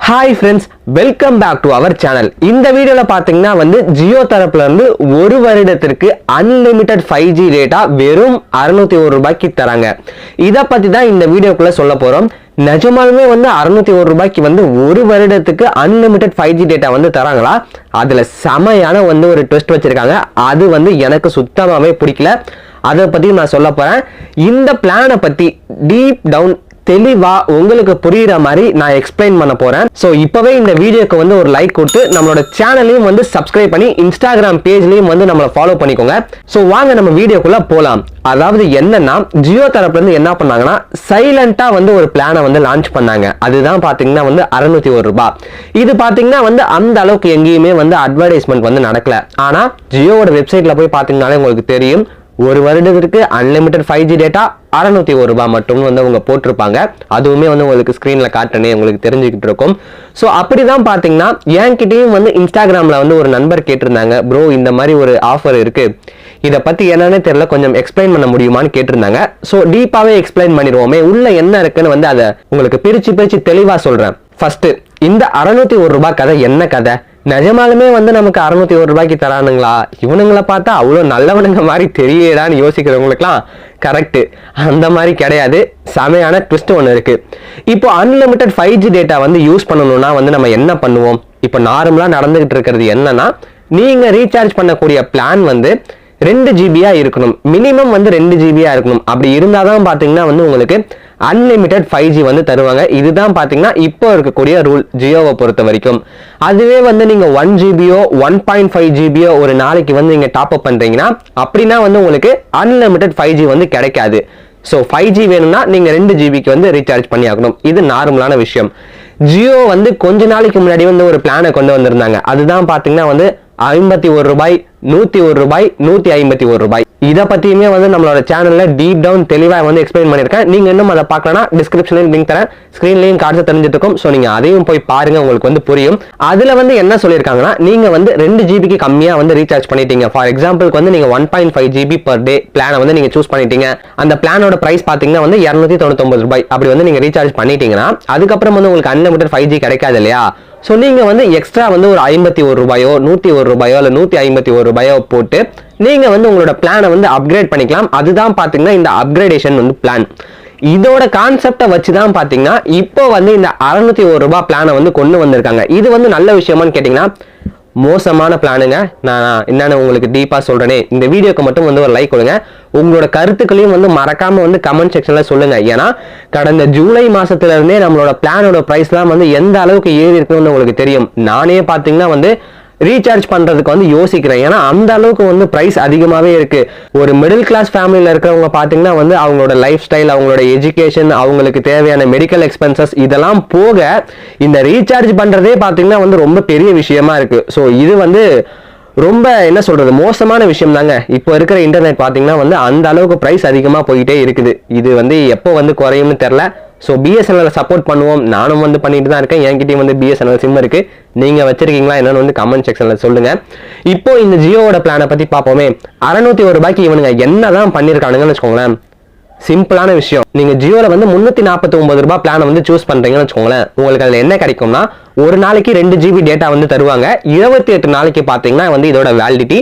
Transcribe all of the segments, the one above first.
Hi friends, welcome back to our channel. இந்த வீடியோல பாத்தீங்கன்னா ஜியோ தரப்புல இருந்து ஒரு வருடத்திற்கு unlimited 5G டேட்டா வெறும் 601 ரூபாய்க்கு தராங்க. இத பத்தி தான் இந்த வீடியோக்குள்ள சொல்ல போறோம். நிஜமாலுமே 601 ரூபாய்க்கு ஒரு வருடத்துக்கு unlimited 5G டேட்டா தராங்களா? அதுல செமையான ஒரு ட்விஸ்ட் வச்சிருக்காங்க. அது எனக்கு சுத்தமாவே பிடிக்கல. அத பத்தி நான் சொல்ல போறேன். இந்த பிளானை பத்தி டீப் டவுன் தெளிவா உங்களுக்கு புரியுற மாதிரி நான் எக்ஸ்பிளைன் பண்ண போறேன். சோ இப்பவே இந்த வீடியோக்கு ஒரு லைக் கொடுத்து நம்மளோட சேனலையும் சப்ஸ்கிரைப் பண்ணி இன்ஸ்டாகிராம் பேஜ்லயும் நம்மள ஃபாலோ பண்ணிக்கோங்க. சோ வாங்க நம்ம வீடியோக்குள்ள போலாம். அதாவது என்னன்னா ஜியோ தரப்புல இருந்து என்ன பண்ணாங்கன்னா சைலண்டா ஒரு பிளானை லான்ச் பண்ணாங்க. அதுதான் பாத்தீங்கன்னா 601 ரூபாய். இது பாத்தீங்கன்னா அந்த அளவுக்கு எங்கேயுமே அட்வர்டைஸ்மெண்ட் நடக்கல. ஆனா ஜியோவோட வெப்சைட்ல போய் பாத்தீங்கன்னாலே உங்களுக்கு தெரியும் ஒரு வருடத்திற்கு அன்லிமிட்டட் 5G டேட்டா 601 ரூபாய் மட்டும் அவங்க போட்டிருப்பாங்க. அதுவுமே உங்களுக்கு ஸ்கிரீன்ல காட்டனே உங்களுக்கு தெரிஞ்சுக்கிட்டு இருக்கும். ஸோ அப்படிதான் பாத்தீங்கன்னா என்கிட்டயும் இன்ஸ்டாகிராம்ல ஒரு நண்பர் கேட்டிருந்தாங்க, ப்ரோ இந்த மாதிரி ஒரு ஆஃபர் இருக்கு, இதை பத்தி என்னன்னு தெரியல, கொஞ்சம் எக்ஸ்பிளைன் பண்ண முடியுமான்னு கேட்டிருந்தாங்க. ஸோ டீப்பாவே எக்ஸ்பிளைன் பண்ணிடுவோமே, உள்ள என்ன இருக்குன்னு அதை உங்களுக்கு பிரிச்சு தெளிவா சொல்றேன். ஃபர்ஸ்ட் இந்த 601 ரூபாய் கதை என்ன கதை? நிஜமாலுமே நமக்கு 601 ரூபாய்க்கு தரானுங்களா? இவனுங்களை பார்த்தா அவ்வளவு நல்லவனுங்க மாதிரி தெரியடான்னு யோசிக்கிறவங்களுக்குலாம் கரெக்ட், அந்த மாதிரி கிடையாது. செமையான ட்விஸ்ட் ஒன்று இருக்கு. இப்போ அன்லிமிட்டட் 5G டேட்டா யூஸ் பண்ணணும்னா நம்ம என்ன பண்ணுவோம்? இப்போ நார்மலா நடந்துகிட்டு இருக்கிறது என்னன்னா, நீங்க ரீசார்ஜ் பண்ணக்கூடிய பிளான் 2 ஜிபியா இருக்கணும், மினிமம் 2 ஜிபியா இருக்கணும். அப்படி இருந்தாதான் பாத்தீங்கன்னா உங்களுக்கு அன்லிமிட்டட் 5G தருவாங்க. இதுதான் பாத்தீங்கன்னா இப்போ இருக்கக்கூடிய ரூல் ஜியோவை பொறுத்த வரைக்கும். அதுவே நீங்க 1 ஜிபியோ 1.5 ஜிபியோ ஒரு நாளைக்கு நீங்க டாப் அப் பண்றீங்கன்னா அப்படின்னா உங்களுக்கு அன்லிமிட்டட் 5G கிடைக்காது. ஸோ 5G வேணும்னா நீங்க 2 ஜிபிக்கு ரீசார்ஜ் பண்ணி ஆகணும். இது நார்மலான விஷயம். ஜியோ கொஞ்ச நாளைக்கு முன்னாடி ஒரு பிளானை கொண்டு வந்திருந்தாங்க. அதுதான் பாத்தீங்கன்னா 51 ரூபாய், 101 ரூபாய், 151 ரூபாய். இதை பத்தியுமே நம்மளோட சேனல்ல டீப் டவுன் தெளிவா எக்ஸ்பிளைன் பண்ணிருக்கேன். நீங்க இன்னும் அதை பார்க்கலனா டிஸ்கிரிப்ஷன்ல லிங்க் தரேன், ஸ்கிரீன்லயும் கார்டு தெரிஞ்சிட்டு இருக்கும். சோ நீங்க அதையும் போய் பாருங்க, உங்களுக்கு புரியும். அதுல என்ன சொல்லிருக்காங்கன்னா, நீங்க 2 ஜிபிக்கு கம்மியா ரீசார்ஜ் பண்ணிட்டீங்க. ஃபார் எக்ஸாம்பிளுக்கு நீங்க 1.5 ஜிபி பர் டே பிளானை நீங்க சூஸ் பண்ணிட்டீங்க. அந்த பிளானோட பிரைஸ் பாத்தீங்கன்னா 299 ரூபாய். அப்படி நீங்க ரீசார்ஜ் பண்ணிட்டீங்கன்னா அதுக்கப்புறம் உங்களுக்கு அன்லிமிட்டட் 5G கிடைக்காது இல்லையா? சோ நீங்க எக்ஸ்ட்ரா ஒரு 51 ரூபாயோ 101 ரூபாயோ இல்ல 151 ரூபாயோ போட்டு நீங்க உங்களோட பிளானை அப்கிரேட் பண்ணிக்கலாம். அதுதான் பாத்தீங்கன்னா இந்த அப்கிரேடேஷன் பிளான். இதோட கான்செப்டை வச்சுதான் பாத்தீங்கன்னா இப்போ இந்த 601 ரூபாய் பிளானை கொண்டு வந்திருக்காங்க. இது நல்ல விஷயமான்னு கேட்டீங்கன்னா மோசமான பிளானுங்க. நான் என்னன்னு உங்களுக்கு டீப்பா சொல்றேனே, இந்த வீடியோக்கு மட்டும் ஒரு லைக் கொடுங்க. உங்களோட கருத்துக்களையும் மறக்காம கமெண்ட் செக்ஷன்ல சொல்லுங்க. ஏன்னா கடந்த ஜூலை மாசத்துல இருந்தே நம்மளோட பிளானோட பிரைஸ் எல்லாம் எந்த அளவுக்கு ஏறி இருக்குன்னு உங்களுக்கு தெரியும். நானே பாத்தீங்கன்னா ரீசார்ஜ் பண்றதுக்கு யோசிக்கிறேன். ஏன்னா அந்த அளவுக்கு பிரைஸ் அதிகமாவே இருக்கு. ஒரு மிடில் கிளாஸ் ஃபேமிலியில இருக்கிறவங்க பாத்தீங்கன்னா அவங்களோட லைஃப் ஸ்டைல், அவங்களோட எஜுகேஷன், அவங்களுக்கு தேவையான மெடிக்கல் எக்ஸ்பென்சஸ் இதெல்லாம் போக இந்த ரீசார்ஜ் பண்றதே பாத்தீங்கன்னா ரொம்ப பெரிய விஷயமா இருக்கு. ஸோ இது ரொம்ப என்ன சொல்றது, மோசமான விஷயம் தாங்க. இப்போ இருக்கிற இன்டர்நெட் பாத்தீங்கன்னா அந்த அளவுக்கு பிரைஸ் அதிகமா போயிட்டே இருக்குது. இது எப்போ குறையும்னு தெரியல. ஸோ பிஎஸ்என்எல் சப்போர்ட் பண்ணுவோம். நானும் பண்ணிட்டு தான் இருக்கேன். என்கிட்டயும் பிஎஸ்என்எல் சிம் இருக்கு. நீங்க வச்சிருக்கீங்களா என்னன்னு கமெண்ட் செக்ஷன்ல சொல்லுங்க. இப்போ இந்த ஜியோவோட பிளானை பத்தி பார்ப்போமே. 601 ரூபாய்க்கு இவனுங்க என்னதான் பண்ணிருக்கானுங்கன்னு வச்சுக்கோங்களேன். சிம்பிளான விஷயம். நீங்க ஜியோல 349 ரூபாய் பிளானை சூஸ் பண்றீங்கன்னு வச்சுக்கோங்களேன். உங்களுக்கு அதுல என்ன கிடைக்கும்னா, ஒரு நாளைக்கு 2 ஜிபி டேட்டா தருவாங்க. 28 நாளைக்கு பாத்தீங்கன்னா இதோட வேலிடிட்டி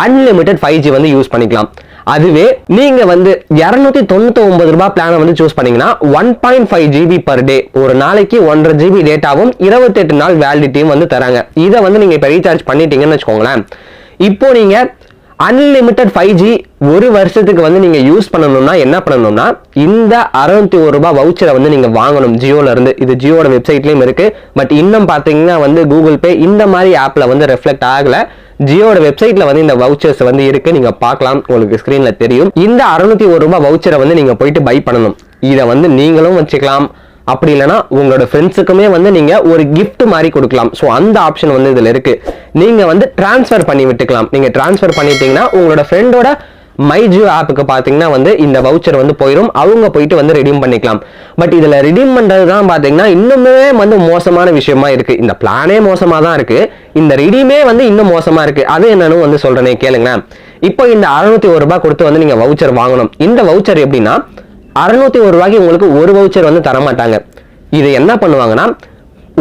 அன்லிமிட்டட் 5G யூஸ் பண்ணிக்கலாம். அதுவே நீங்க 299 ரூபாய் பிளானை சூஸ் பண்ணீங்கன்னா 1.5 ஜிபி பர் டே, ஒரு நாளைக்கு 1.5 ஜிபி டேட்டாவும் 28 நாள் வேலிடிட்டியும் தராங்க. இதை நீங்க இப்ப ரீசார்ஜ் பண்ணிட்டீங்கன்னு வச்சுக்கோங்களேன். இப்போ நீங்க அன்லிமிட்டட் 5G ஒரு வருஷத்துக்கு நீங்க யூஸ் பண்ணணும்னா என்ன பண்ணணும்னா, இந்த 601 ரூபாய் வவுச்சரை நீங்க வாங்கணும் ஜியோல இருந்து. இது ஜியோட வெப்சைட்லயும் இருக்கு. பட் இன்னும் பாத்தீங்கன்னா கூகுள் பே இந்த மாதிரி ஆப்ல ரெஃப்ளெக்ட் ஆகல. ஜியோட வெப்சைட்ல இந்த வவுச்சர்ஸ் இருக்கு, நீங்க பார்க்கலாம், உங்களுக்கு ஸ்கிரீன்ல தெரியும். இந்த 601 ரூபாய் வவுச்சரை நீங்க போயிட்டு பை பண்ணணும். இதை நீங்களும் வச்சுக்கலாம். அப்படி இல்லைன்னா உங்களோட ஃப்ரெண்ட்ஸுக்குமே நீங்க ஒரு கிஃப்ட் மாதிரி கொடுக்கலாம். ஸோ அந்த ஆப்ஷன் இதுல இருக்கு. நீங்க டிரான்ஸ்ஃபர் பண்ணி விட்டுக்கலாம். நீங்க டிரான்ஸ்ஃபர் பண்ணிட்டீங்கன்னா உங்களோட ஃப்ரெண்டோட மை ஜியோ ஆப்புக்கு பாத்தீங்கன்னா இந்த வவுச்சர் போயிடும். அவங்க போயிட்டு ரெடீம் பண்ணிக்கலாம். பட் இதுல ரெடீம் பண்றது தான் பாத்தீங்கன்னா இன்னுமே மோசமான விஷயமா இருக்கு. இந்த பிளானே மோசமா தான் இருக்கு, இந்த ரெடீமே இன்னும் மோசமா இருக்கு. அது என்னன்னு சொல்றேனே கேளுங்க. இப்போ இந்த 601 ரூபாய் கொடுத்து நீங்க வவுச்சர் வாங்கணும். இந்த வவுச்சர் எப்படின்னா 601 ரூபாய்க்கு உங்களுக்கு ஒரு வவுச்சர் தர மாட்டாங்க. இது என்ன பண்ணுவாங்கன்னா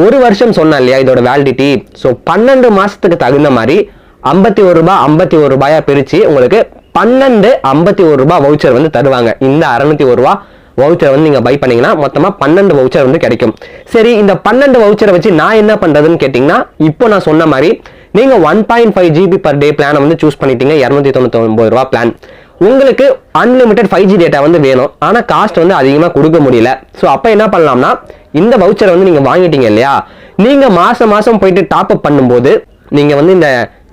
ஒரு வருஷம் சொன்னேன் இல்லையா இதோட வேலிடிட்டி. ஸோ 12 மாசத்துக்கு தகுந்த மாதிரி 51 ரூபாய் 51 ரூபாயா பிரிச்சு உங்களுக்கு 12 51 ரூபாய் வவுச்சர் வந்து தருவாங்க. இந்த 601 ரூபாய் வவுச்சர் வந்து நீங்க பை பண்ணீங்கன்னா மொத்தமா 12 வவுச்சர் வந்து கிடைக்கும். சரி, இந்த 12 வவுச்சரை வச்சு நான் என்ன பண்றதுன்னு கேட்டீங்கன்னா, இப்போ நான் சொன்ன மாதிரி நீங்க 1.5 GB per day பிளானை வந்து சூஸ் பண்ணிட்டீங்க. 299 ரூபாய் பிளான். உங்களுக்கு அன்லிமிட்டட் 5G டேட்டா வந்து வேணும், ஆனா காஸ்ட் வந்து அதிகமா கொடுக்க முடியல. ஸோ அப்ப என்ன பண்ணலாம்னா, இந்த வவுச்சரை வந்து நீங்க வாங்கிட்டீங்க இல்லையா, நீங்க மாசம் மாசம் போயிட்டு டாப் அப் பண்ணும்போது நீங்க வந்து இந்த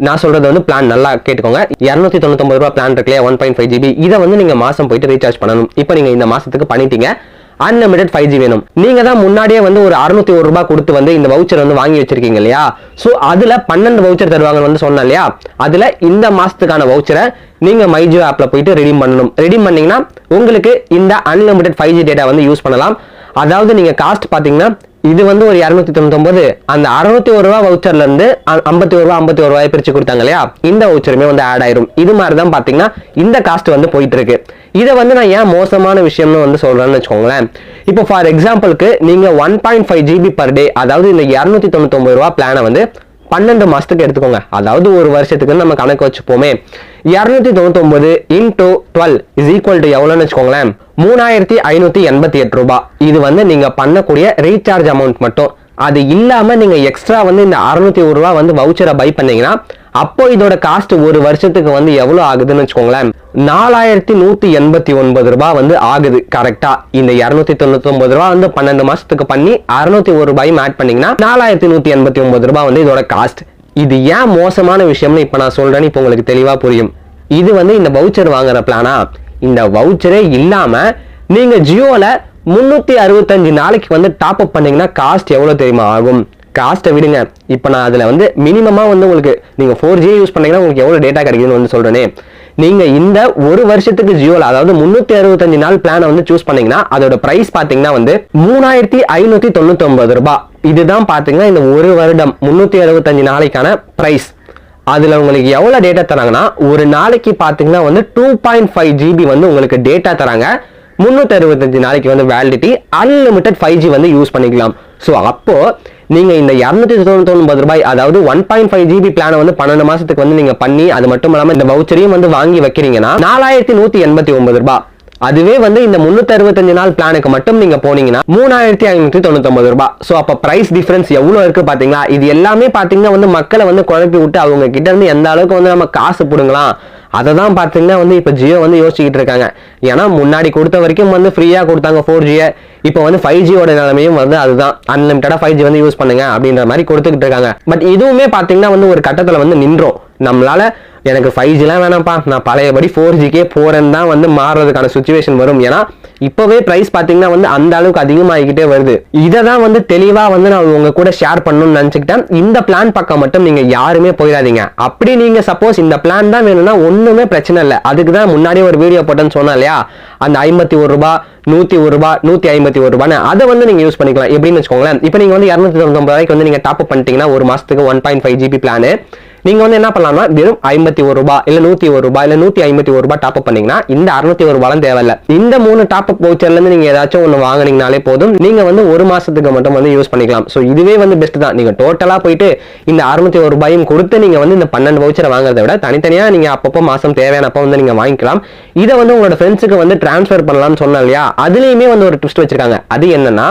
நான் சொல்றது வந்து பிளான் நல்லா கேட்டுக்கோங்க. 299 ரூபாய் பிளான் இருக்கு இல்லையா, 1.5 GB, இதை வந்து நீங்க மாசம் போயிட்டு ரீசார்ஜ் பண்ணணும். இப்போ நீங்க இந்த மாசத்துக்கு பண்ணிட்டீங்க, அன்லிமிட்டட் 5G வேணும். நீங்க தான் முன்னாடியே வந்து ஒரு 601 ரூபாய் கொடுத்து வந்து இந்த வவுச்சர் வந்து வாங்கி வச்சிருக்கீங்க இல்லையா. சோ அதுல 12 வவுச்சர் தருவாங்க வந்து சொன்னேன் இல்லையா, அதுல இந்த மாசத்துக்கான வவுச்சரை நீங்க மைஜியோ ஆப்ல போயிட்டு ரெடீம் பண்ணணும். ரெடீம் பண்ணீங்கன்னா உங்களுக்கு இந்த அன்லிமிட்டட் 5G டேட்டா வந்து யூஸ் பண்ணலாம். அதாவது நீங்க காஸ்ட் பாத்தீங்கன்னா இது வந்து ஒரு 299, அந்த 601 ரூபாய் வவுச்சர்ல இருந்து 51 ரூபாய் பிரிச்சு கொடுத்தாங்க இல்லையா, இந்த வவுச்சருமே வந்து ஆட் ஆயிரும். இது மாதிரி தான் பாத்தீங்கன்னா இந்த காஸ்ட் வந்து போயிட்டு இருக்கு. இதை வந்து நான் ஏன் மோசமான விஷயம்னு வந்து சொல்றேன்னு வச்சுக்கோங்களேன். இப்போ ஃபார் எக்ஸாம்பிளுக்கு நீங்க 1.5 GB per day, அதாவது இந்த 299 ரூபாய் பிளானை வந்து 12 மாசத்துக்கு எடுத்துக்கோங்க. அதாவது ஒரு வருஷத்துக்கு நம்ம கணக்கு வச்சுப்போமே. 299 into 12 is equal to எவ்வளோன்னு வச்சுக்கோங்களேன், 3588 ரூபாய். இது வந்து நீங்க பண்ணக்கூடிய ரீசார்ஜ் அமௌண்ட் மட்டும். அது இல்லாம நீங்க எக்ஸ்ட்ரா வந்து இந்த 601 ரூபாய் வந்து வவுச்சரை பை பண்ணீங்கன்னா அப்போ இதோட காஸ்ட் ஒரு வருஷத்துக்கு வந்து எவ்வளவு ஆகுதுன்னு வச்சுக்கோங்களேன், 4189 ரூபாய் வந்து ஆகுது. கரெக்டா இந்த 299 ரூபாய் வந்து 12 மாசத்துக்கு பண்ணி 601 ரூபாயும் ஆட் பண்ணீங்கன்னா 4189 ரூபாய் வந்து இதோட காஸ்ட். இது ஏன் மோசமான விஷயம்னு இப்ப நான் சொல்றேன்னு இப்ப உங்களுக்கு தெளிவா புரியும். இது வந்து இந்த வவுச்சர் வாங்குற பிளானா, இந்த வவுச்சரே இல்லாம நீங்க ஜியோல 365 நாளைக்கு வந்து டாப் அப் பண்ணீங்கன்னா காஸ்ட் எவ்வளவு தெரியுமா ஆகும்? காஸ்ட்டை விடுங்க, இப்போ நான் அதில் வந்து மினிமமா வந்து உங்களுக்கு நீங்க 4G யூஸ் பண்ணீங்கன்னா உங்களுக்கு எவ்வளவு டேட்டா கிடைக்குதுன்னு வந்து சொல்றேனே. நீங்க இந்த ஒரு வருஷத்துக்கு ஜியோல அதாவது 365 நாள் பிளானை வந்து சூஸ் பண்ணீங்கன்னா அதோட பிரைஸ் பாத்தீங்கன்னா வந்து 3599 ரூபாய். இதுதான் பாத்தீங்கன்னா இந்த ஒரு வருடம் 365 நாளைக்கான பிரைஸ். அதுல உங்களுக்கு எவ்வளவு டேட்டா தராங்கன்னா, ஒரு நாளைக்கு பாத்தீங்கன்னா வந்து 2.5 GB வந்து உங்களுக்கு டேட்டா தராங்க. 365 நாளைக்கு வந்து வேலிடிட்டி, அன்லிமிட்டட் 5G வந்து யூஸ் பண்ணிக்கலாம். ஸோ அப்போ நீங்க இந்த 299 ரூபாய் அதாவது 1.5 GB பிளானை வந்து 12 மாசத்துக்கு வந்து நீங்க பண்ணி அது மட்டும் இல்லாம இந்த வவுச்சரையும் வந்து வாங்கி வைக்கிறீங்கன்னா 4189 ரூபாய். அதுவே வந்து இந்த 365 நாள் பிளானுக்கு மட்டும் நீங்க போனீங்கன்னா 3599 ரூபாய். சோ அப்ப பிரைஸ் டிஃபரன்ஸ் எவ்வளவு இருக்கு பாத்தீங்களா? இது எல்லாமே பாத்தீங்கன்னா வந்து மக்களை வந்து குழப்பி விட்டு அவங்க கிட்ட இருந்து எந்த அளவுக்கு வந்து நம்ம காசு புடுங்கலாம் அதை தான் பாத்தீங்கன்னா வந்து இப்ப ஜியோ வந்து யோசிச்சுக்கிட்டு இருக்காங்க. ஏன்னா முன்னாடி கொடுத்த வரைக்கும் வந்து ஃப்ரீயா கொடுத்தாங்க 4G, இப்போ வந்து 5G-யோட நிலைமையும் வந்து அதுதான், அன்லிமிட்டடா 5G வந்து யூஸ் பண்ணுங்க அப்படின்ற மாதிரி கொடுத்துக்கிட்டு இருக்காங்க. பட் இதுவுமே பாத்தீங்கன்னா வந்து ஒரு கட்டத்துல வந்து நின்றோம். நம்மளால எனக்கு 5Gலாம் வேணாம்ப்பா, நான் பழையபடி 4Gக்கே போறேன்னு தான் வந்து மாறுறதுக்கான சுச்சுவேஷன் வரும். ஏன்னா இப்பவே பிரைஸ் பாத்தீங்கன்னா வந்து அந்த அளவுக்கு அதிகமாகிக்கிட்டே வருது. இதை தான் வந்து தெளிவா வந்து நான் உங்க கூட ஷேர் பண்ணணும்னு நினைச்சுக்கிட்டேன். இந்த பிளான் பக்கம் மட்டும் நீங்க யாருமே போயிடாதீங்க. அப்படி நீங்க சப்போஸ் இந்த பிளான் தான் வேணும்னா ஒண்ணுமே பிரச்சனை இல்லை. அதுக்கு தான் முன்னாடியே ஒரு வீடியோ போட்டேன்னு சொன்னா இல்லையா, அந்த 51 ரூபாய் 101 ரூபாய் 151 ரூபாய் அதை வந்து நீங்க யூஸ் பண்ணிக்கலாம். எப்படின்னு வச்சுக்கோங்களேன், இப்போ நீங்க வந்து 299 ரூபாய்க்கு வந்து நீங்க டாப் அப் பண்ணிட்டீங்கன்னா ஒரு மாசத்துக்கு 1.5 GB பிளான் நீங்க வந்து என்ன பண்ணலாம்னா வெறும் 51 ரூபாய் இல்ல 101 ரூபாய் இல்ல 151 ரூபாய் டாப் அப் பண்ணீங்கன்னா இந்த 601 ரூபாயும் தேவையில்ல. இந்த 3 டாப் அப் வவுச்சர்ல இருந்து நீங்க ஏதாச்சும் ஒன்னு வாங்குனீங்கனாலே போதும், நீங்க வந்து ஒரு மாசத்துக்கு மட்டும் வந்து யூஸ் பண்ணிக்கலாம். சோ இதுவே வந்து பெஸ்ட் தான். நீங்க டோட்டலா போயிட்டு இந்த 601 ரூபாயும் கொடுத்து நீங்க வந்து இந்த 12 வவுச்சரை வாங்குறதை விட தனித்தனியா நீங்க அப்பப்போ மாசம் தேவையானப்ப வந்து நீங்க வாங்கிக்கலாம். இதை வந்து உங்களோட ஃப்ரெண்ட்ஸுக்கு வந்து டிரான்ஸ்ஃபர் பண்ணலாம்னு சொன்னா இல்லையா, அதுலயுமே வந்து ஒரு ட்விஸ்ட் வச்சிருக்காங்க. அது என்னன்னா,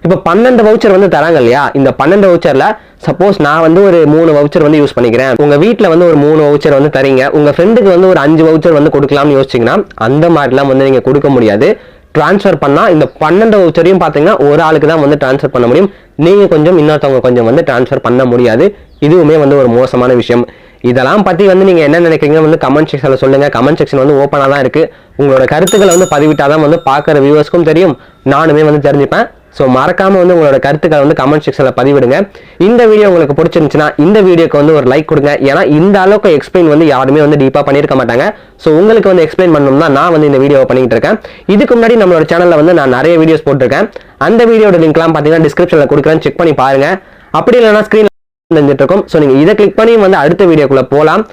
இப்ப 12 வவுச்சர் வந்து தராங்க இல்லையா, இந்த 12 வவுச்சர்ல சப்போஸ் நான் வந்து ஒரு 3 வவுச்சர் வந்து யூஸ் பண்ணிக்கிறேன், உங்க வீட்டுல வந்து ஒரு 3 வவுச்சர் வந்து தரீங்க, உங்க ஃப்ரெண்டுக்கு வந்து ஒரு 5 வவுச்சர் வந்து கொடுக்கலாம்னு யோசிச்சீங்கன்னா அந்த மாதிரிலாம் வந்து நீங்க கொடுக்க முடியாது. டிரான்ஸ்ஃபர் பண்ணா இந்த 12 வவுச்சரையும் பாத்தீங்கன்னா ஒரு ஆளுக்கு தான் வந்து டிரான்ஸ்ஃபர் பண்ண முடியும். நீங்க கொஞ்சம் இன்னொருத்தவங்க கொஞ்சம் வந்து டிரான்ஸ்ஃபர் பண்ண முடியாது. இதுவுமே வந்து ஒரு மோசமான விஷயம். இதெல்லாம் பத்தி வந்து நீங்க என்ன நினைக்கிறீங்க வந்து கமெண்ட் செக்ஷன்ல சொல்லுங்க. கமெண்ட் செக்ஷன் வந்து ஓப்பனா தான் இருக்கு. உங்களோட கருத்துக்களை வந்து பதிவிட்டாதான் வந்து பாக்குற வியூவர்ஸ்க்கும் தெரியும், நானுமே வந்து தெரிஞ்சுப்பேன். ஸோ மறக்காம வந்து உங்களோட கருத்துக்களை வந்து கமெண்ட் செக்ஷன்ல பதிவிடுங்க. இந்த வீடியோ உங்களுக்கு பிடிச்சிருந்துச்சுன்னா இந்த வீடியோக்கு வந்து ஒரு லைக் கொடுங்க. ஏன்னா இந்த அளவுக்கு எக்ஸ்பிளைன் வந்து யாருமே வந்து டீப்பா பண்ணிருக்க மாட்டாங்க. ஸோ உங்களுக்கு வந்து எக்ஸ்பிளைன் பண்ணணும்னா நான் வந்து இந்த வீடியோவை பண்ணிட்டு இருக்கேன். இதுக்கு முன்னாடி நம்மளோட சேனல்ல வந்து நான் நிறைய வீடியோஸ் போட்டிருக்கேன். அந்த வீடியோட லிங்க்லாம் பாத்தீங்கன்னா டிஸ்கிரிப்ஷன்ல கொடுக்குறேன், செக் பண்ணி பாருங்க. அப்படி இல்லைன்னா ஸ்கிரீன்ல தெரிஞ்சிட்டு இருக்கும். ஸோ நீங்க இதை கிளிக் பண்ணி வந்து அடுத்த வீடியோக்குள்ள போலாம்.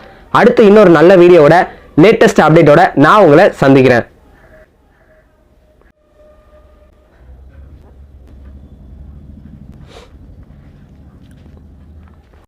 அடுத்து இன்னொரு நல்ல வீடியோட லேட்டஸ்ட் அப்டேட்டோட நான் உங்களை சந்திக்கிறேன்.